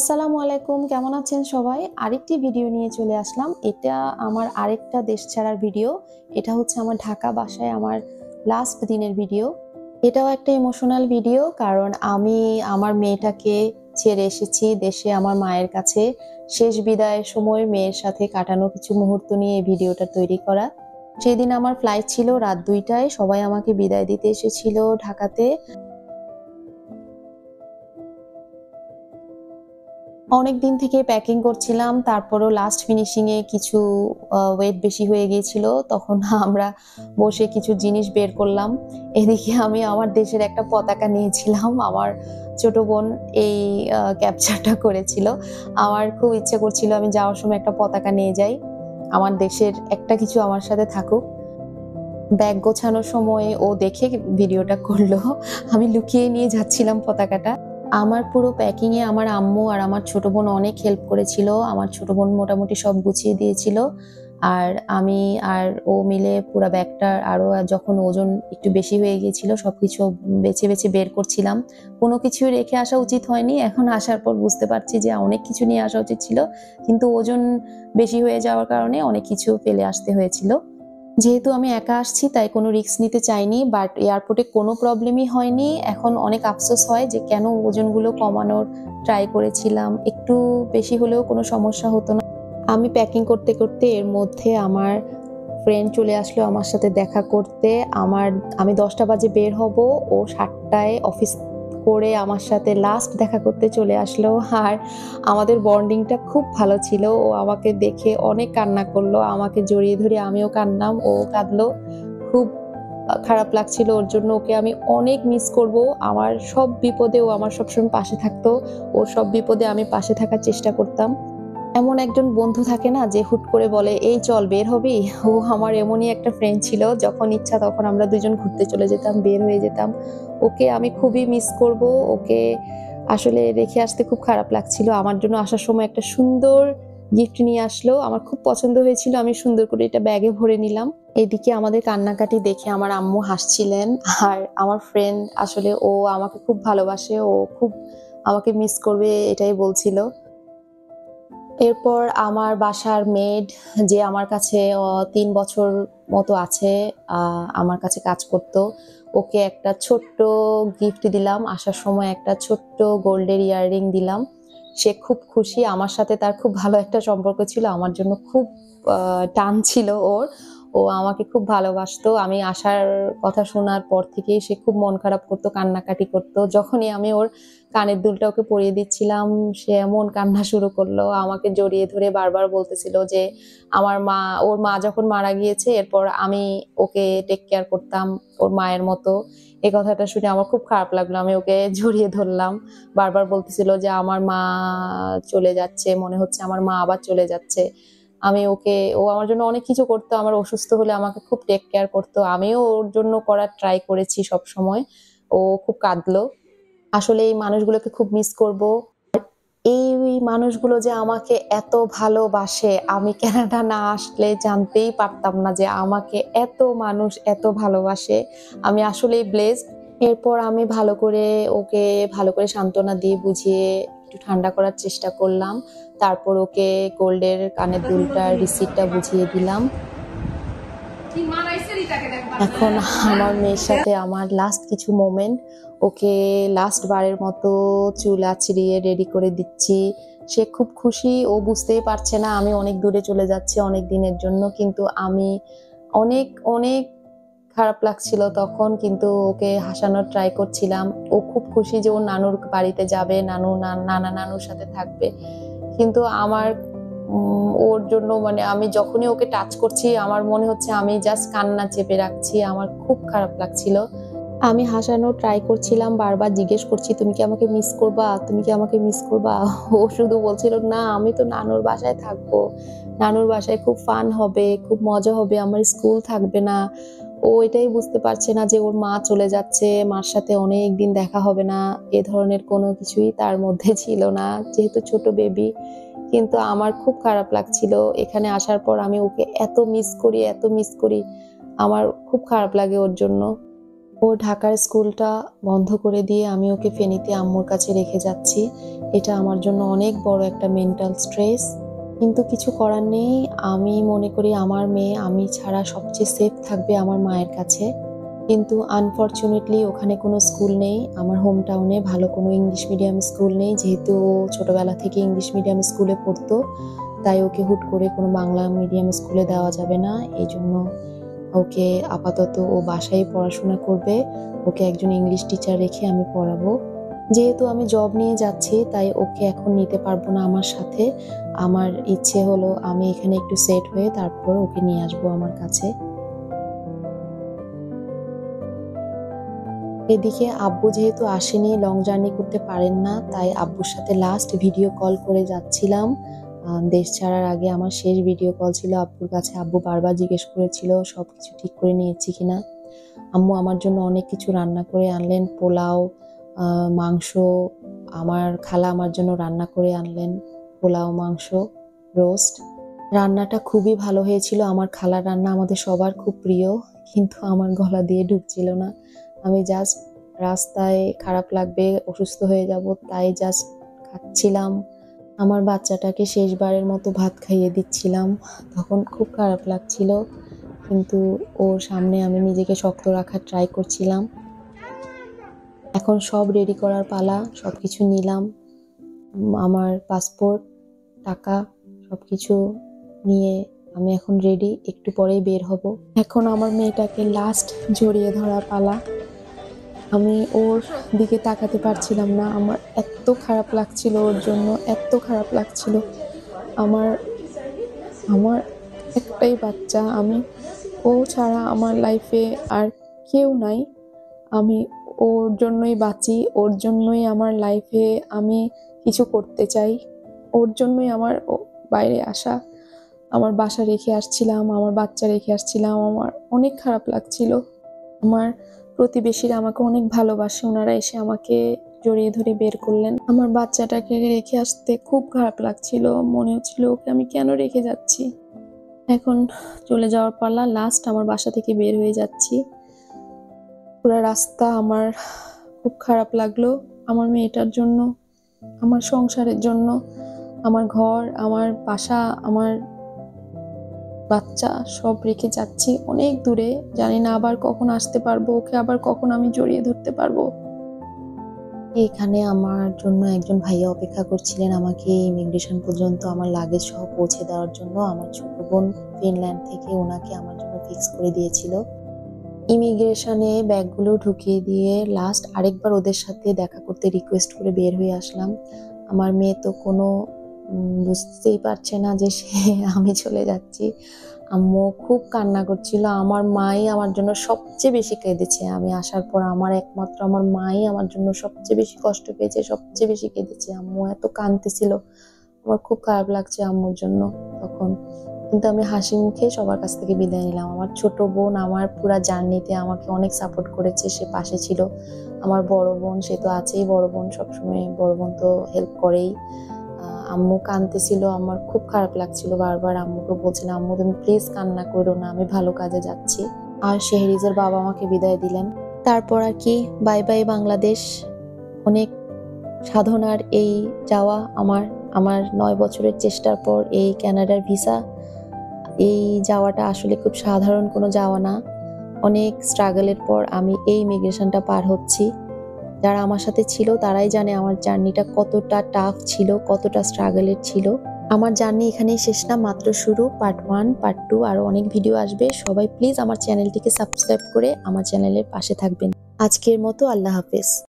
আসসালামু আলাইকুম, কেমন আছেন সবাই? আরেকটি ভিডিও নিয়ে চলে আসলাম। এটা আমার আরেকটা দেশ ছাড়ার ভিডিও। এটা হচ্ছে আমার ঢাকা বাসায় আমার লাস্ট দিনের ভিডিও। এটাও একটা ইমোশনাল ভিডিও, কারণ আমি আমার মেয়েটাকে ছেড়ে এসেছি দেশে আমার মায়ের কাছে। শেষ বিদায়ের সময় মেয়ের সাথে কাটানো কিছু মুহূর্ত নিয়ে এই ভিডিওটা তৈরি করা। সেদিন আমার ফ্লাইট ছিল রাত ২টায়। সবাই আমাকে বিদায় দিতে এসেছিল ঢাকাতে। অনেকদিন থেকে প্যাকিং করছিলাম, তারপরও লাস্ট ফিনিশিং এ কিছু ওয়েট বেশি হয়ে গিয়েছিল। তখন আমরা বসে কিছু জিনিস বের করলাম। এদিকে আমি আমার দেশের একটা পতাকা নিয়েছিলাম। আমার ছোট বোন এই ক্যাপচারটা করেছিল। আমার খুব ইচ্ছে করছিল আমি যাওয়ার সময় একটা পতাকা নিয়ে যাই। আমার দেশের একটা কিছু আমার সাথে থাকুক। ব্যাগ গোছানোর সময় ও দেখে ভিডিওটা করলো। আমি লুকিয়ে নিয়ে যাচ্ছিলাম পতাকাটা। আমার পুরো প্যাকিং এ আমার আম্মু আর আমার ছোট বোন অনেক হেল্প করেছিল। আমার ছোট বোন মোটামুটি সব গুছিয়ে দিয়েছিল। আর আমি আর ও মিলে পুরা ব্যাগটার আরো যখন ওজন একটু বেশি হয়ে গিয়েছিল সবকিছু বেছে, বেছে বের করছিলাম। কোনো কিছুই রেখে আসা উচিত হয়নি। এখন আসার পর বুঝতে পারছি যে অনেক কিছু নিয়ে আসা উচিত ছিল। কিন্তু ওজন বেশি হয়ে যাওয়ার কারণে অনেক কিছু ফেলে আসতে হয়েছিল। যেহেতু আমি একা আসছি তাই কোনো রিস্ক নিতে চাইনি, বাট এয়ারপোর্টে কোনো প্রবলেমই হয়নি। এখন অনেক আফসোস হয় যে কেন ওজনগুলো কমানোর ট্রাই করেছিলাম, একটু বেশি হলেও কোনো সমস্যা হতো না। আমি প্যাকিং করতে করতে এর মধ্যে আমার ফ্রেন্ড চলে আসলো আমার সাথে দেখা করতে। আমি 10টা বাজে বের হব, ও 7টায় অফিস করে আমার সাথে লাস্ট দেখা করতে চলে আসলো। আর আমাদের বন্ডিংটা খুব ভালো ছিল। ও আমাকে দেখে অনেক কান্না করলো, আমাকে জড়িয়ে ধরে আমিও কাঁদলাম, ও কাঁদলো। খুব খারাপ লাগছিল ওর জন্য। ওকে আমি অনেক মিস করব। আমার সব বিপদে ও আমার সবসময় পাশে থাকতো। ওর সব বিপদে আমি পাশে থাকার চেষ্টা করতাম। এমন একজন বন্ধু থাকে না যে হুট করে বলে, "এই চল বের হবি?" ও আমার এমনই একটা ফ্রেন্ড ছিল। যখন ইচ্ছা তখন আমরা দুজন ঘুরতে চলে যেতাম, বের হয়ে যেতাম। ওকে আমি খুবই মিস করব। ওকে আসলে রেখে আসতে খুব খারাপ লাগছিল। আমার জন্য আসার সময় একটা সুন্দর গিফট নিয়ে আসলো। আমার খুব পছন্দ হয়েছিল। আমি সুন্দর করে এটা ব্যাগে ভরে নিলাম। এদিকে আমাদের কান্নাকাটি দেখে আমার আম্মু হাসছিলেন। আর আমার ফ্রেন্ড আসলে ও আমাকে খুব ভালোবাসে। ও খুব আমাকে মিস করবে এটাই বলছিল। এরপর আমার বাসার মেড, যে আমার কাছে ৩ বছর মতো আছে, আমার কাছে কাজ করত। ওকে একটা ছোট্ট গিফট দিলাম। আসার সময় একটা ছোট্ট গোল্ডের ইয়াররিং দিলাম। সে খুব খুশি। আমার সাথে তার খুব ভালো একটা সম্পর্ক ছিল। আমার জন্য খুব টান ছিল ওর। ও আমাকে খুব ভালোবাসতো। আমি আসার কথা শোনার পর থেকেই সে খুব মন খারাপ করতো, কান্নাকাটি করতো। যখনই আমি ওর কানের দুলটা ওকে পরিয়ে দিচ্ছিলাম, সে এমন কান্না শুরু করলো। আমাকে জড়িয়ে ধরে বারবার বলতেছিল যে ওর মা যখন মারা গিয়েছে এরপর আমি ওকে টেক কেয়ার করতাম ওর মায়ের মতো। এই কথাটা শুনে আমার খুব খারাপ লাগলো। আমি ওকে জড়িয়ে ধরলাম। বারবার বলতেছিল যে আমার মা চলে যাচ্ছে, মনে হচ্ছে আমার মা আবার চলে যাচ্ছে। ও আমার জন্য অনেক কিছু করতো। আমার অসুস্থ হলে আমাকে খুব টেক কেয়ার করতো। আমিও ওর জন্য করার ট্রাই করেছি সবসময়। ও খুব কাঁদলো। আসলে এই মানুষগুলোকে খুব মিস করব। এই মানুষগুলো যে আমাকে এত ভালোবাসে, আমি কানাডা না আসলে জানতেই পারতাম না যে আমাকে এত মানুষ এত ভালোবাসে। আমি আসলেই ব্লেসড। এরপর আমি ভালো করে সান্ত্বনা দিয়ে বুঝিয়ে একটু ঠান্ডা করার চেষ্টা করলাম। তারপর ওকে গোল্ডের কানের দুলটার রিসিটটা বুঝিয়ে দিলাম। এখন আমার মেয়ের সাথে আমার লাস্ট কিছু মোমেন্ট। ওকে লাস্ট বারের মতো চুল আঁচড়িয়ে রেডি করে দিচ্ছি। সে খুব খুশি। ও বুঝতেই পারছে না আমি অনেক দূরে চলে যাচ্ছি অনেক দিনের জন্য। কিন্তু আমি অনেক, অনেক খারাপ লাগছিল তখন, কিন্তু ওকে হাসানোর ট্রাই করছিলাম। ও খুব খুশি যে ও নানুর বাড়িতে যাবে, নানা নানুর সাথে থাকবে। কিন্তু আমার ওর জন্য মানে আমি যখনই ওকে টাচ করছি আমার মনে হচ্ছে আমি জাস্ট কান্না চেপে রাখছি। আমার খুব খারাপ লাগছিল। আমি হাসানোর ট্রাই করছিলাম, বারবার জিজ্ঞেস করছি, "তুমি কি আমাকে মিস করবা? তুমি কি আমাকে মিস করবা?" ও শুধু বলছিল, "না, আমি তো নানুর বাসায় থাকবো। নানুর বাসায় খুব ফান হবে, খুব মজা হবে, আমার স্কুল থাকবে না।" ও এটাই বুঝতে পারছে না যে ওর মা চলে যাচ্ছে, মার সাথে অনেকদিন দেখা হবে না। এ ধরনের কোনো কিছুই তার মধ্যে ছিল না, যেহেতু ছোট বেবি। কিন্তু আমার খুব খারাপ লাগছিল। এখানে আসার পর আমি ওকে এত মিস করি, এত মিস করি। আমার খুব খারাপ লাগে ওর জন্য। ও ঢাকার স্কুলটা বন্ধ করে দিয়ে আমি ওকে ফেনীতে আম্মুর কাছে রেখে যাচ্ছি। এটা আমার জন্য অনেক বড় একটা মেন্টাল স্ট্রেস। কিন্তু কিছু করার নেই। আমি মনে করি আমার মেয়ে আমি ছাড়া সবচেয়ে সেফ থাকবে আমার মায়ের কাছে। কিন্তু আনফরচুনেটলি ওখানে কোনো স্কুল নেই। আমার হোম টাউনে ভালো কোনো ইংলিশ মিডিয়াম স্কুল নেই। যেহেতু ও ছোটবেলা থেকে ইংলিশ মিডিয়াম স্কুলে পড়তো, তাই ওকে হুট করে কোনো বাংলা মিডিয়াম স্কুলে দেওয়া যাবে না। এইজন্য ওকে আপাতত ও বাসায় পড়াশোনা করবে। ওকে একজন ইংলিশ টিচার রেখে আমি পড়াবো। যেহেতু আমি জব নিয়ে যাচ্ছি, তাই ওকে এখন নিতে পারবো না আমার সাথে। আমার ইচ্ছে হলো আমি এখানে একটু সেট হয়ে তারপর ওকে নিয়ে আসবো আমার কাছে। এদিকে আব্বু যেহেতু আসেনি, লং জার্নি করতে পারেন না, তাই আব্বুর সাথে লাস্ট ভিডিও কল করে যাচ্ছিলাম। দেশ ছাড়ার আগে আমার শেষ ভিডিও কল ছিল আব্বুর কাছে। আব্বু বারবার জিজ্ঞেস করেছিল সবকিছু ঠিক করে নিয়েছি কিনা। আম্মু আমার জন্য অনেক কিছু রান্না করে আনলেন, পোলাও, মাংস। আমার খালা আমার জন্য রান্না করে আনলেন পোলাও, মাংস, রোস্ট। রান্নাটা খুবই ভালো হয়েছিল। আমার খালার রান্না আমাদের সবার খুব প্রিয়, কিন্তু আমার গলা দিয়ে ঢুকছিল না। আমি জাস্ট রাস্তায় খারাপ লাগবে, অসুস্থ হয়ে যাব, তাই জাস্ট খাচ্ছিলাম। আমার বাচ্চাটাকে শেষবারের মতো ভাত খাইয়ে দিচ্ছিলাম। তখন খুব খারাপ লাগছিল, কিন্তু ওর সামনে আমি নিজেকে শক্ত রাখার ট্রাই করছিলাম। এখন সব রেডি করার পালা। সবকিছু নিলাম, আমার পাসপোর্ট, টাকা, সবকিছু নিয়ে আমি এখন রেডি। একটু পরেই বের হব। এখন আমার মেয়েটাকে লাস্ট জড়িয়ে ধরা পালা। আমি ওর দিকে তাকাতে পারছিলাম না। আমার এত খারাপ লাগছিল ওর জন্য, এত খারাপ লাগছিল। আমার আমার একটাই বাচ্চা, ও ছাড়া আমার লাইফে আর কেউ নাই। আমি ওর জন্যই বাঁচি, ওর জন্যই আমার লাইফে আমি কিছু করতে চাই, ওর জন্যই আমার বাইরে আসা। আমার বাসা রেখে আসছিলাম, আমার বাচ্চা রেখে আসছিলাম। আমার অনেক খারাপ লাগছিল। আমার প্রতিবেশীরা আমাকে অনেক ভালোবাসে, ওনারা এসে আমাকে জড়িয়ে ধরে বের করলেন। আমার বাচ্চাটাকে রেখে আসতে খুব খারাপ লাগছিল। মনে হচ্ছিল ওকে আমি কেন রেখে যাচ্ছি। এখন চলে যাওয়ার পালা। লাস্ট আমার বাসা থেকে বের হয়ে যাচ্ছি। পুরো রাস্তা আমার খুব খারাপ লাগলো, আমার মেয়েটার জন্য, আমার সংসারের জন্য। আমার ঘর, আমার বাসা, আমার বাচ্চা সব রেখে যাচ্ছি অনেক দূরে। জানি না আবার কখন আসতে পারবো, ওকে আবার কখন আমি জড়িয়ে ধরতে পারবো। এখানে আমার জন্য একজন ভাইয়া অপেক্ষা করছিলেন আমাকে ইমিগ্রেশন পর্যন্ত আমার লাগেজ সহ পৌঁছে দেওয়ার জন্য। আমার ছোট বোন ফিনল্যান্ড থেকে ওনাকে আমার জন্য ফিক্স করে দিয়েছিল। ইমিগ্রেশনে ব্যাগগুলো ঢুকিয়ে দিয়ে লাস্ট আরেকবার ওদের সাথে দেখা করতে রিকোয়েস্ট করে বের হয়ে আসলাম। আমার মেয়ে তো কোনো বুঝতেই পারছে না যে আমি চলে যাচ্ছি। আম্মু খুব কান্না করছিল। আমার মাই আমার জন্য সবচেয়ে বেশি কেঁদেছে। আমি আসার পর একমাত্র আমার মাই আমার জন্য সবচেয়ে বেশি কষ্ট পেয়েছে, সবচেয়ে বেশি কেঁদেছে। আম্মু এত কাঁদতেছিল, আমার খুব খারাপ লাগছে আম্মুর জন্য তখন। কিন্তু আমি হাসি মুখে সবার কাছ থেকে বিদায় নিলাম। আমার ছোট বোন আমার পুরা জার্নিতে আমাকে অনেক সাপোর্ট করেছে, সে পাশে ছিল। আমার বড় বোন, সে তো আছেই, বড় বোন সবসময়, বড় বোন তো হেল্প করেই। আম্মু কাঁদতেছিল, আমার খুব খারাপ লাগছিল। বারবার আম্মুকে বলছিলাম, আম্মু তুমি প্লিজ কান্না করো না, আমি ভালো কাজে যাচ্ছি। আর শেহরিজের বাবা আমাকে বিদায় দিলেন। তারপর আর কি, বাই বাই বাংলাদেশ। অনেক সাধনার এই যাওয়া আমার আমার 9 বছরের চেষ্টার পর এই কানাডার ভিসা। এই যাওয়াটা আসলে খুব সাধারণ কোনো যাওয়া না। অনেক স্ট্রাগলের পর আমি এই ইমিগ্রেশনটা পার হচ্ছি। যারা আমার সাথে ছিল তারাই জানে আমার জার্নিটা কতটা টাফ ছিল, কতটা স্ট্রাগলের ছিল। আমার জার্নি এখানেই শেষ না, মাত্র শুরু। পার্ট 1, পার্ট 2 আরো অনেক ভিডিও আসবে। সবাই প্লিজ আমার চ্যানেলটিকে সাবস্ক্রাইব করে আমার চ্যানেলের পাশে থাকবেন। আজকের মতো আল্লাহ হাফেজ।